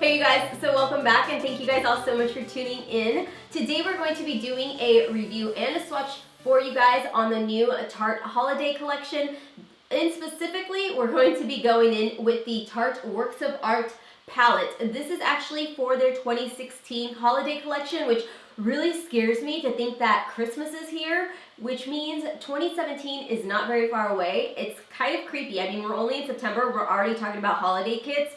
Hey you guys, so welcome back and thank you guys all so much for tuning in. Today we're going to be doing a review and a swatch for you guys on the new Tarte holiday collection. And specifically, we're going to be going in with the Tarte Works of Art palette. This is actually for their 2016 holiday collection, which really scares me to think that Christmas is here, which means 2017 is not very far away. It's kind of creepy. I mean, we're only in September, we're already talking about holiday kits.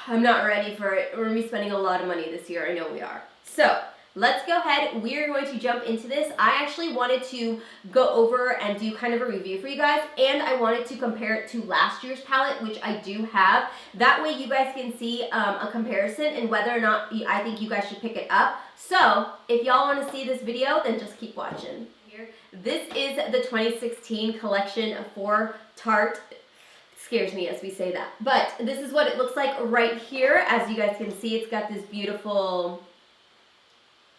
I'm not ready for it. We're going to be spending a lot of money this year. I know we are. So let's go ahead. We're going to jump into this. I actually wanted to go over and do kind of a review for you guys, and I wanted to compare it to last year's palette, which I do have. That way you guys can see a comparison and whether or not I think you guys should pick it up. So if y'all want to see this video, then just keep watching. This is the 2016 collection for Tarte. Scares me as we say that, but this is what it looks like right here. As you guys can see, it's got this beautiful,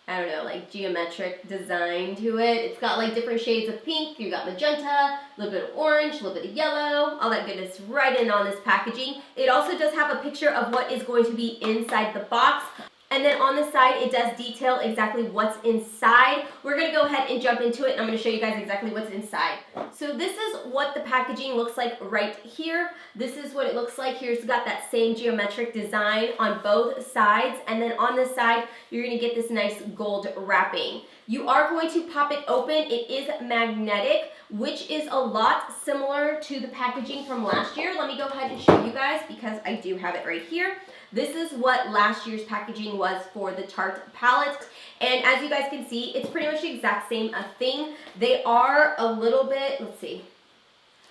I don't know, like geometric design to it. It's got like different shades of pink. You got magenta, a little bit of orange, a little bit of yellow, all that goodness right in on this packaging. It also does have a picture of what is going to be inside the box. And then on the side, it does detail exactly what's inside. We're gonna go ahead and jump into it, and I'm gonna show you guys exactly what's inside. So this is what the packaging looks like right here. This is what it looks like here. It's got that same geometric design on both sides. And then on this side, you're gonna get this nice gold wrapping. You are going to pop it open. It is magnetic, which is a lot similar to the packaging from last year. Let me go ahead and show you guys because I do have it right here. This is what last year's packaging was for the Tarte palette. And as you guys can see, it's pretty much the exact same thing. They are a little bit, let's see.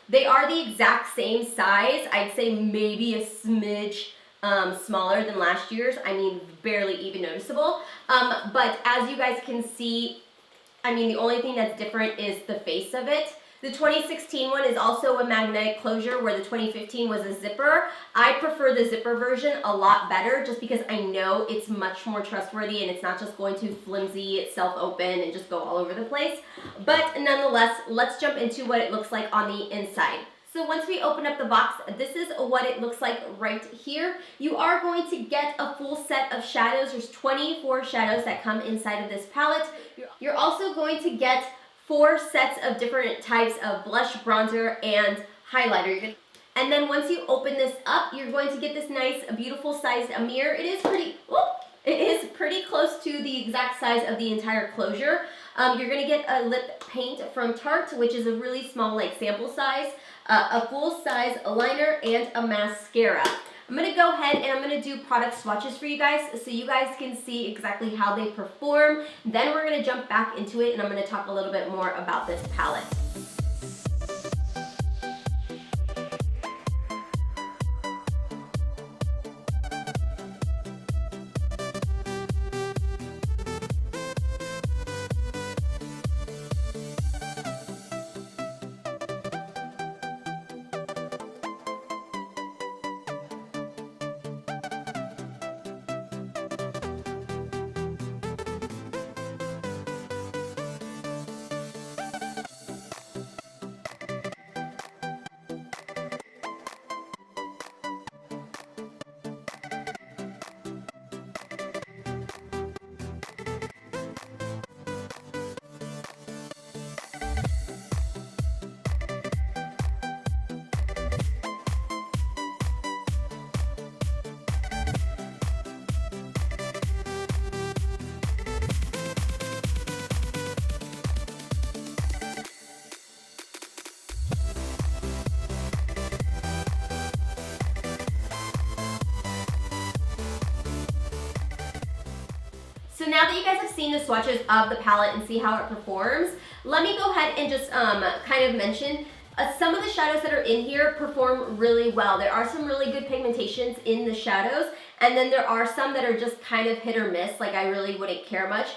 They are the exact same size. I'd say maybe a smidge smaller than last year's. I mean, barely even noticeable. But as you guys can see, I mean, the only thing that's different is the face of it. The 2016 one is also a magnetic closure, where the 2015 was a zipper. I prefer the zipper version a lot better just because I know it's much more trustworthy and it's not just going to flimsy itself open and just go all over the place. But nonetheless, let's jump into what it looks like on the inside. So once we open up the box, this is what it looks like right here. You are going to get a full set of shadows. There's 24 shadows that come inside of this palette. You're also going to get 4 sets of different types of blush, bronzer, and highlighter. And then once you open this up, you're going to get this nice, beautiful sized mirror. It is pretty close to the exact size of the entire closure. You're going to get a lip paint from Tarte, which is a really small, like, sample size, a full-size liner, and a mascara. I'm going to go ahead and I'm going to do product swatches for you guys so you guys can see exactly how they perform. Then we're going to jump back into it and I'm going to talk a little bit more about this palette. So now that you guys have seen the swatches of the palette and see how it performs, let me go ahead and just kind of mention some of the shadows that are in here perform really well. There are some really good pigmentations in the shadows, and then there are some that are just kind of hit or miss, like I really wouldn't care much.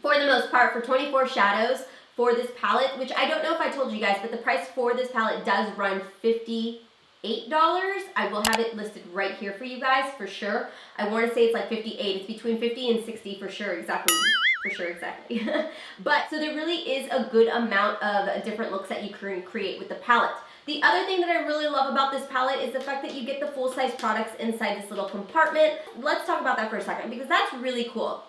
For the most part, for 24 shadows for this palette, which I don't know if I told you guys, but the price for this palette does run $58. I will have it listed right here for you guys for sure. I want to say it's like 58. It's between 50 and 60 for sure, exactly. But so there really is a good amount of different looks that you can create with the palette. The other thing that I really love about this palette is the fact that you get the full-size products inside this little compartment. Let's talk about that for a second because that's really cool.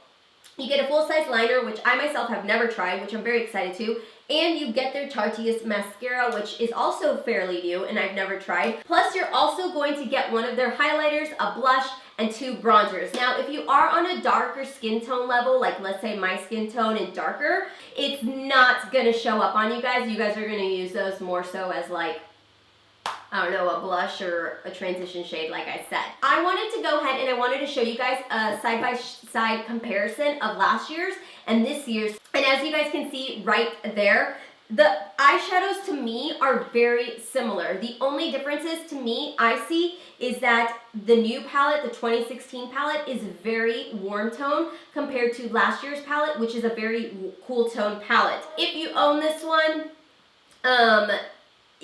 You get a full-size liner, which I myself have never tried, which I'm very excited to, and you get their Tarteist mascara, which is also fairly new and I've never tried. Plus, you're also going to get one of their highlighters, a blush, and 2 bronzers. Now, if you are on a darker skin tone level, like let's say my skin tone and darker, it's not gonna show up on you guys. You guys are gonna use those more so as like, I don't know, a blush or a transition shade, like I said. I wanted to go ahead and I wanted to show you guys a side-by-side comparison of last year's and this year's. And as you guys can see right there, the eyeshadows to me are very similar. The only differences to me I see is that the new palette, the 2016 palette, is very warm tone compared to last year's palette, which is a very cool tone palette. If you own this one,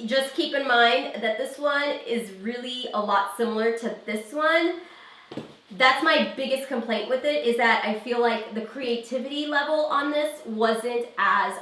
just keep in mind that this one is really a lot similar to this one. That's my biggest complaint with it, is that I feel like the creativity level on this wasn't as,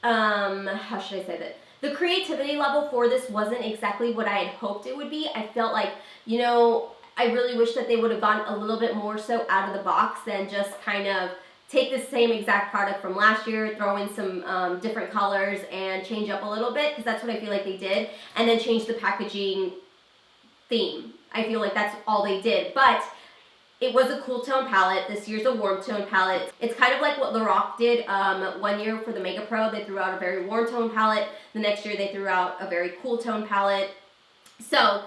how should I say that? The creativity level for this wasn't exactly what I had hoped it would be. I felt like, you know, I really wish that they would have gone a little bit more so out of the box than just kind of take the same exact product from last year, throw in some different colors and change up a little bit, because that's what I feel like they did, and then change the packaging theme. I feel like that's all they did, but it was a cool tone palette. This year's a warm tone palette. It's kind of like what Lorac did one year for the Mega Pro. They threw out a very warm tone palette. The next year they threw out a very cool tone palette. So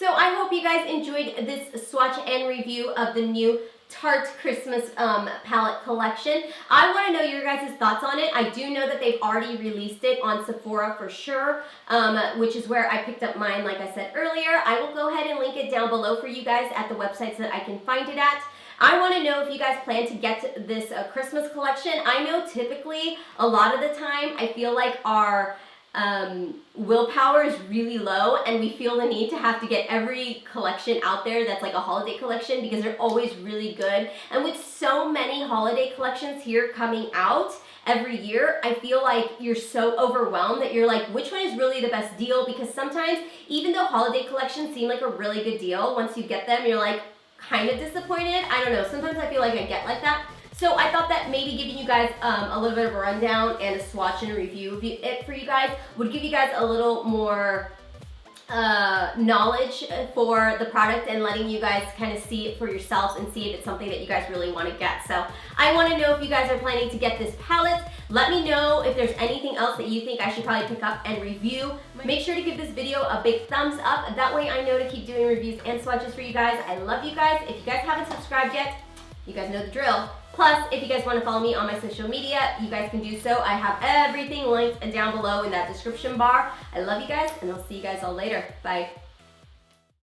I hope you guys enjoyed this swatch and review of the new Tarte Christmas palette collection. I want to know your guys' thoughts on it. I do know that they've already released it on Sephora for sure, which is where I picked up mine, like I said earlier. I will go ahead and link it down below for you guys at the websites that I can find it at. I want to know if you guys plan to get this Christmas collection. I know typically a lot of the time I feel like our willpower is really low and we feel the need to have to get every collection out there that's like a holiday collection because they're always really good. And with so many holiday collections here coming out every year, I feel like you're so overwhelmed that you're like, which one is really the best deal? Because sometimes even though holiday collections seem like a really good deal, once you get them, you're like kind of disappointed. I don't know, sometimes I feel like I get like that. So I thought that maybe giving you guys a little bit of a rundown and a swatch and a review of it for you guys would give you guys a little more knowledge for the product and letting you guys kind of see it for yourselves and see if it's something that you guys really want to get. So I want to know if you guys are planning to get this palette. Let me know if there's anything else that you think I should probably pick up and review. Make sure to give this video a big thumbs up. That way I know to keep doing reviews and swatches for you guys. I love you guys. If you guys haven't subscribed yet, you guys know the drill. Plus, if you guys want to follow me on my social media, you guys can do so. I have everything linked down below in that description bar. I love you guys, and I'll see you guys all later. Bye.